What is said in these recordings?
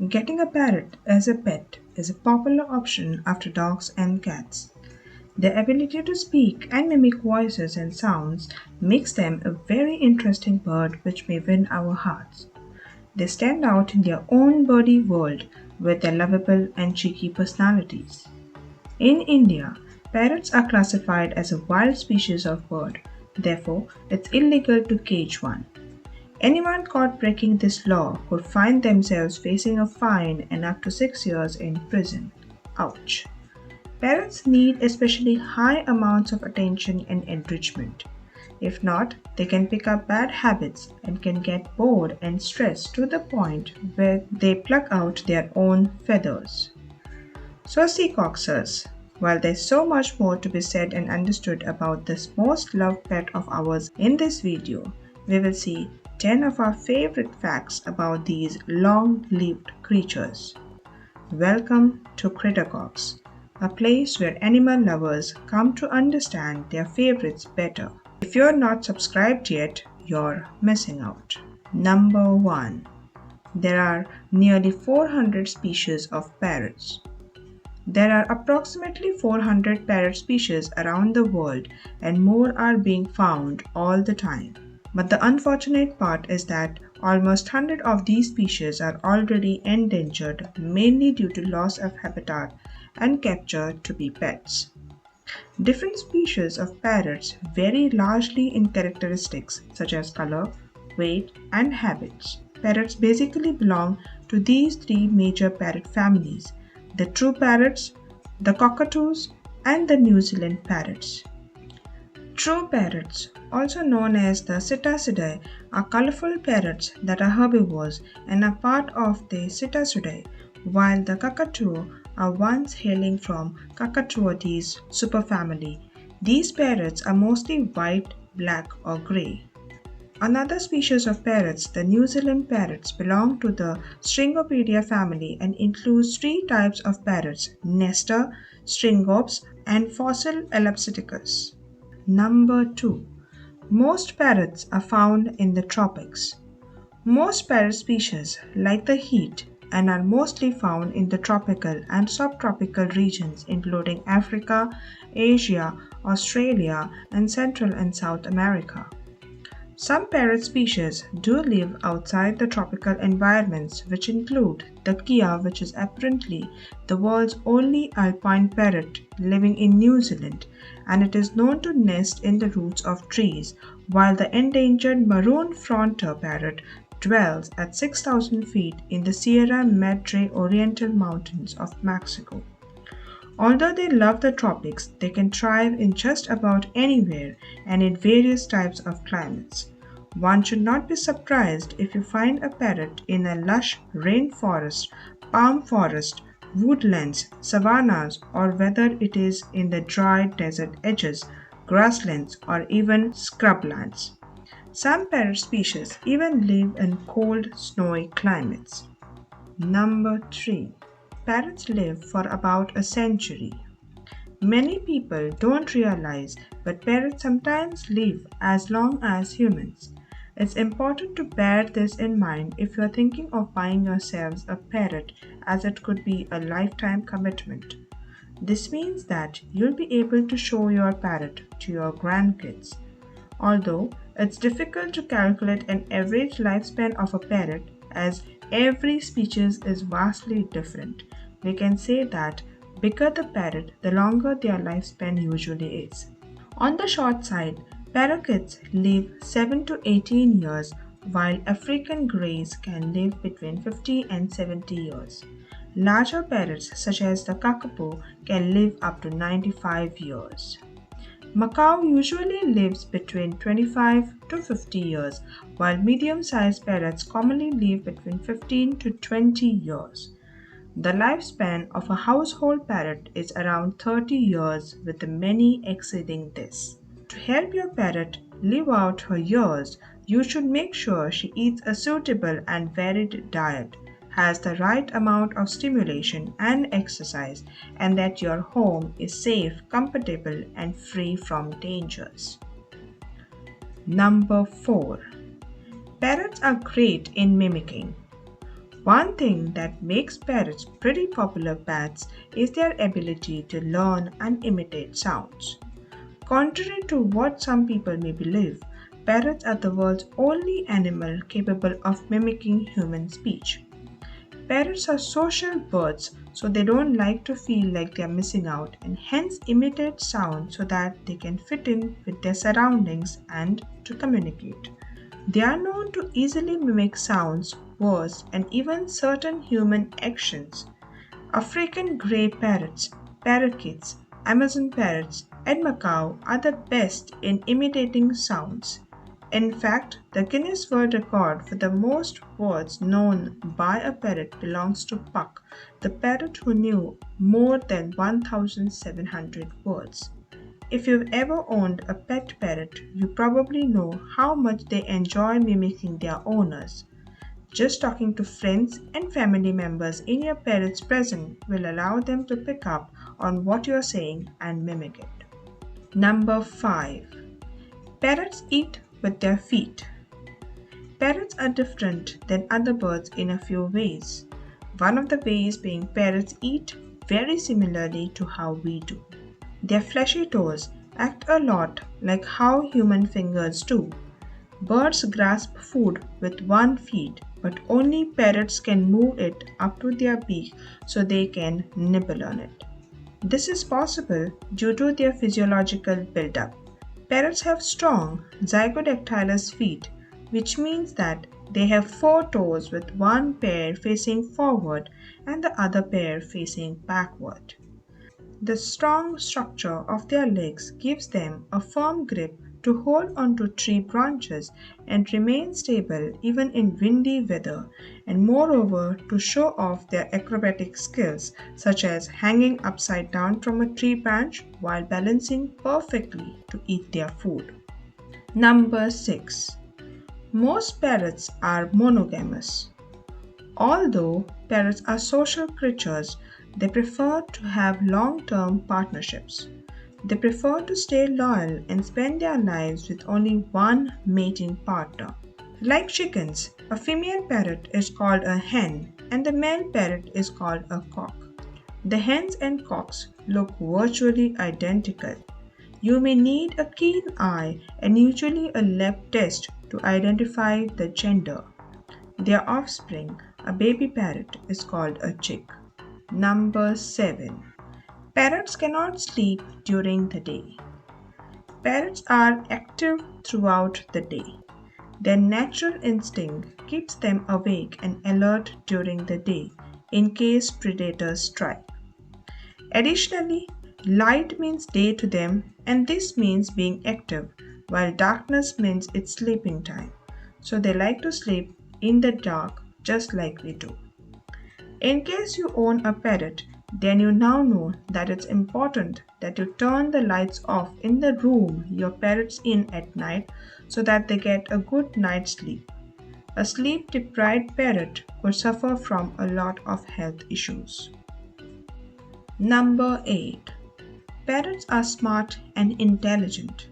Getting a parrot as a pet is a popular option after dogs and cats. Their ability to speak and mimic voices and sounds makes them a very interesting bird which may win our hearts. They stand out in their own birdie world with their lovable and cheeky personalities. In India, parrots are classified as a wild species of bird, therefore, it's illegal to cage one. Anyone caught breaking this law could find themselves facing a fine and up to 6 years in prison. Ouch. Parrots need especially high amounts of attention and enrichment. If not, they can pick up bad habits and can get bored and stressed to the point where they pluck out their own feathers. So, seacoxers, while there's so much more to be said and understood about this most loved pet of ours in this video, we will see 10 of our favorite facts about these long-lived creatures. Welcome to Critterbox, a place where animal lovers come to understand their favorites better. If you're not subscribed yet, you're missing out. Number 1. There are nearly 400 species of parrots. There are approximately 400 parrot species around the world and more are being found all the time. But the unfortunate part is that almost 100 of these species are already endangered mainly due to loss of habitat and capture to be pets. Different species of parrots vary largely in characteristics such as color, weight, and habits. Parrots basically belong to these three major parrot families: the true parrots, the cockatoos, and the New Zealand parrots. True parrots, also known as the Psittacidae, are colorful parrots that are herbivores and are part of the Psittacidae, while the cockatoo are ones hailing from Cockatoides superfamily. These parrots are mostly white, black, or gray. Another species of parrots, the New Zealand parrots, belong to the Stringopedia family and includes three types of parrots: Nestor, Stringops, and Fossil Elapsiticus. Number 2. Most parrots are found in the tropics. Most parrot species like the heat and are mostly found in the tropical and subtropical regions including Africa, Asia, Australia, and Central and South America. Some parrot species do live outside the tropical environments, which include the kea, which is apparently the world's only alpine parrot living in New Zealand, and it is known to nest in the roots of trees, while the endangered maroon frontier parrot dwells at 6,000 feet in the Sierra Madre Oriental Mountains of Mexico. Although they love the tropics, they can thrive in just about anywhere and in various types of climates. One should not be surprised if you find a parrot in a lush rainforest, palm forest, woodlands, savannas, or whether it is in the dry desert edges, grasslands, or even scrublands. Some parrot species even live in cold, snowy climates. Number 3. Parrots live for about a century. Many people don't realize, but parrots sometimes live as long as humans. It's important to bear this in mind if you're thinking of buying yourselves a parrot, as it could be a lifetime commitment. This means that you'll be able to show your parrot to your grandkids. Although it's difficult to calculate an average lifespan of a parrot, as every species is vastly different, we can say that bigger the parrot, the longer their lifespan usually is. On the short side, parakeets live 7 to 18 years, while African greys can live between 50 and 70 years. Larger parrots, such as the kakapo, can live up to 95 years. Macaw usually lives between 25 to 50 years, while medium-sized parrots commonly live between 15 to 20 years. The lifespan of a household parrot is around 30 years, with many exceeding this. To help your parrot live out her years, you should make sure she eats a suitable and varied diet, has the right amount of stimulation and exercise, and that your home is safe, comfortable, and free from dangers. Number 4. Parrots are great in mimicking. One thing that makes parrots pretty popular pets is their ability to learn and imitate sounds. Contrary to what some people may believe, parrots are the world's only animal capable of mimicking human speech. Parrots are social birds, so they don't like to feel like they are missing out and hence imitate sound so that they can fit in with their surroundings and to communicate. They are known to easily mimic sounds, words, and even certain human actions. African grey parrots, parakeets, Amazon parrots, and macaw are the best in imitating sounds. In fact, the Guinness World Record for the most words known by a parrot belongs to Puck, the parrot who knew more than 1,700 words. If you've ever owned a pet parrot, you probably know how much they enjoy mimicking their owners. Just talking to friends and family members in your parrot's presence will allow them to pick up on what you're saying and mimic it. Number 5. Parrots eat with their feet. Parrots are different than other birds in a few ways. One of the ways being parrots eat very similarly to how we do. Their fleshy toes act a lot like how human fingers do. Birds grasp food with one feet, but only parrots can move it up to their beak so they can nibble on it. This is possible due to their physiological buildup. Parrots have strong zygodactylous feet, which means that they have four toes with one pair facing forward and the other pair facing backward. The strong structure of their legs gives them a firm grip to hold onto tree branches and remain stable even in windy weather, and moreover to show off their acrobatic skills, such as hanging upside down from a tree branch while balancing perfectly to eat their food. Number 6. Most parrots are monogamous. Although parrots are social creatures, they prefer to have long term partnerships. They prefer to stay loyal and spend their lives with only one mating partner. Like chickens, a female parrot is called a hen and the male parrot is called a cock. The hens and cocks look virtually identical. You may need a keen eye and usually a lab test to identify the gender. Their offspring, a baby parrot, is called a chick. Number 7. Parrots cannot sleep during the day. Parrots are active throughout the day. Their natural instinct keeps them awake and alert during the day in case predators strike. Additionally, light means day to them, and this means being active, while darkness means it's sleeping time. So they like to sleep in the dark just like we do. In case you own a parrot, then you now know that it's important that you turn the lights off in the room your parrot's in at night so that they get a good night's sleep. A sleep deprived parrot could suffer from a lot of health issues. Number 8. Parrots are smart and intelligent.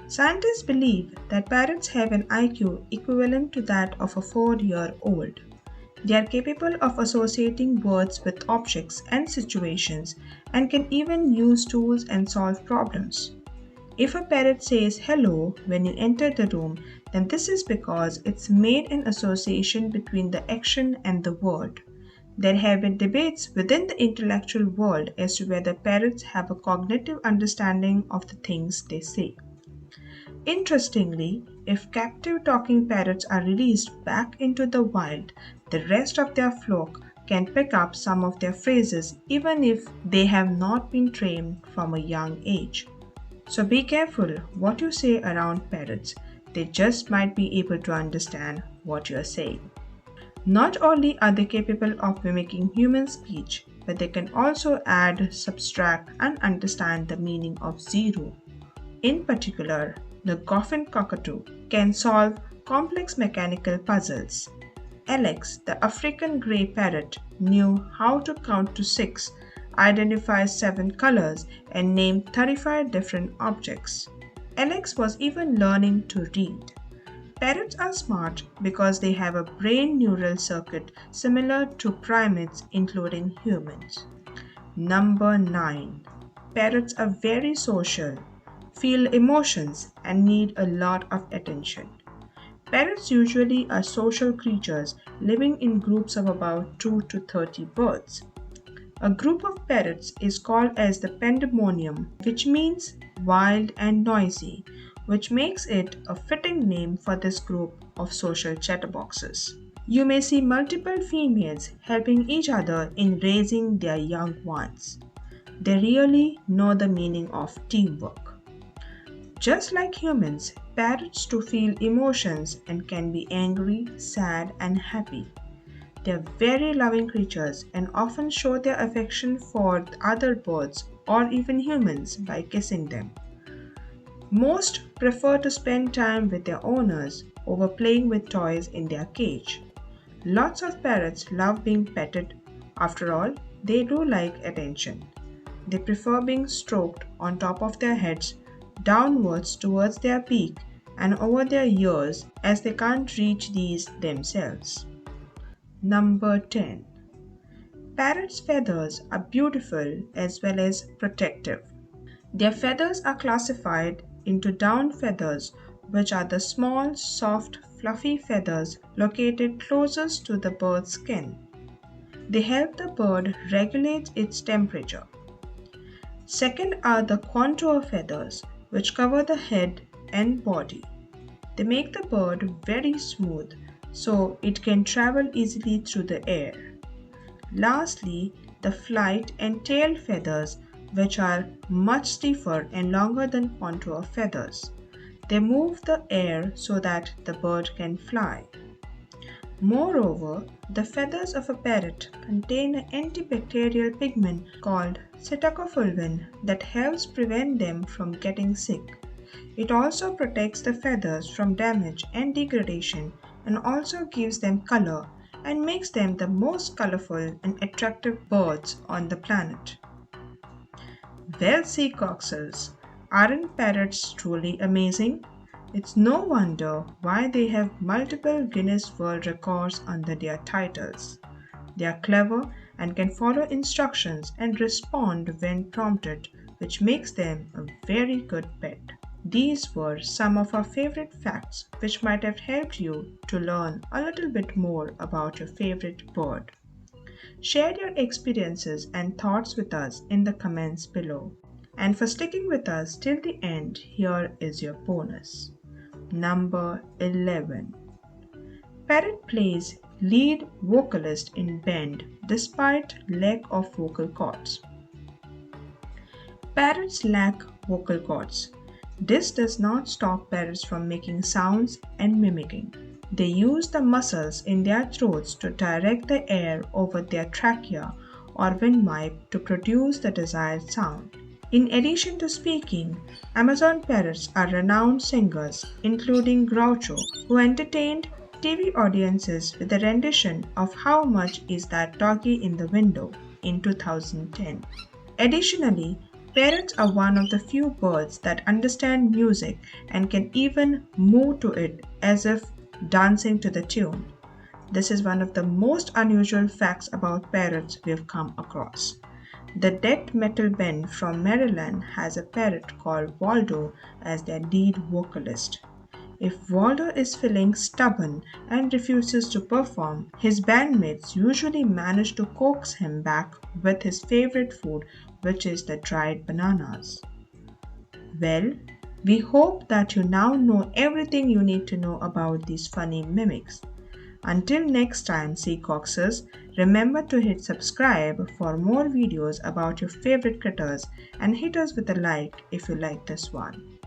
Scientists believe that parrots have an IQ equivalent to that of a 4-year-old. They are capable of associating words with objects and situations and can even use tools and solve problems. If a parrot says hello when you enter the room, then this is because it's made an association between the action and the word. There have been debates within the intellectual world as to whether parrots have a cognitive understanding of the things they say. Interestingly, if captive talking parrots are released back into the wild, the rest of their flock can pick up some of their phrases even if they have not been trained from a young age. So be careful what you say around parrots, they just might be able to understand what you are saying. Not only are they capable of mimicking human speech, but they can also add, subtract, and understand the meaning of zero. In particular, the Goffin cockatoo can solve complex mechanical puzzles. Alex, the African grey parrot, knew how to count to 6, identify 7 colors, and name 35 different objects. Alex was even learning to read. Parrots are smart because they have a brain neural circuit similar to primates, including humans. Number 9. Parrots are very social, feel emotions, and need a lot of attention. Parrots usually are social creatures living in groups of about 2 to 30 birds. A group of parrots is called as the pandemonium, which means wild and noisy, which makes it a fitting name for this group of social chatterboxes. You may see multiple females helping each other in raising their young ones. They really know the meaning of teamwork. Just like humans, parrots too feel emotions and can be angry, sad, and happy. They are very loving creatures and often show their affection for other birds or even humans by kissing them. Most prefer to spend time with their owners over playing with toys in their cage. Lots of parrots love being petted. After all, they do like attention. They prefer being stroked on top of their heads, downwards towards their beak, and over their ears as they can't reach these themselves. Number 10. Parrots' feathers are beautiful as well as protective. Their feathers are classified into down feathers, which are the small, soft, fluffy feathers located closest to the bird's skin. They help the bird regulate its temperature. Second are the contour feathers, which cover the head and body. They make the bird very smooth so it can travel easily through the air. Lastly, the flight and tail feathers, which are much stiffer and longer than contour feathers. They move the air so that the bird can fly. Moreover, the feathers of a parrot contain an antibacterial pigment called cetacopholin that helps prevent them from getting sick. It also protects the feathers from damage and degradation and also gives them color and makes them the most colorful and attractive birds on the planet. Well, seacoxes, aren't parrots truly amazing? It's no wonder why they have multiple Guinness World Records under their titles. They are clever and can follow instructions and respond when prompted, which makes them a very good pet. These were some of our favorite facts which might have helped you to learn a little bit more about your favorite bird. Share your experiences and thoughts with us in the comments below. And for sticking with us till the end, here is your bonus. Number 11. Parrot plays lead vocalist in band despite lack of vocal cords. Parrots lack vocal cords. This does not stop parrots from making sounds and mimicking. They use the muscles in their throats to direct the air over their trachea or windpipe to produce the desired sound. In addition to speaking, Amazon parrots are renowned singers, including Groucho, who entertained TV audiences with a rendition of How Much Is That Doggy in the Window in 2010. Additionally, parrots are one of the few birds that understand music and can even move to it as if dancing to the tune. This is one of the most unusual facts about parrots we've come across. The death metal band from Maryland has a parrot called Waldo as their lead vocalist. If Waldo is feeling stubborn and refuses to perform, his bandmates usually manage to coax him back with his favorite food, which is the dried bananas. Well, we hope that you now know everything you need to know about these funny mimics. Until next time, seacoxers, remember to hit subscribe for more videos about your favorite critters and hit us with a like if you like this one.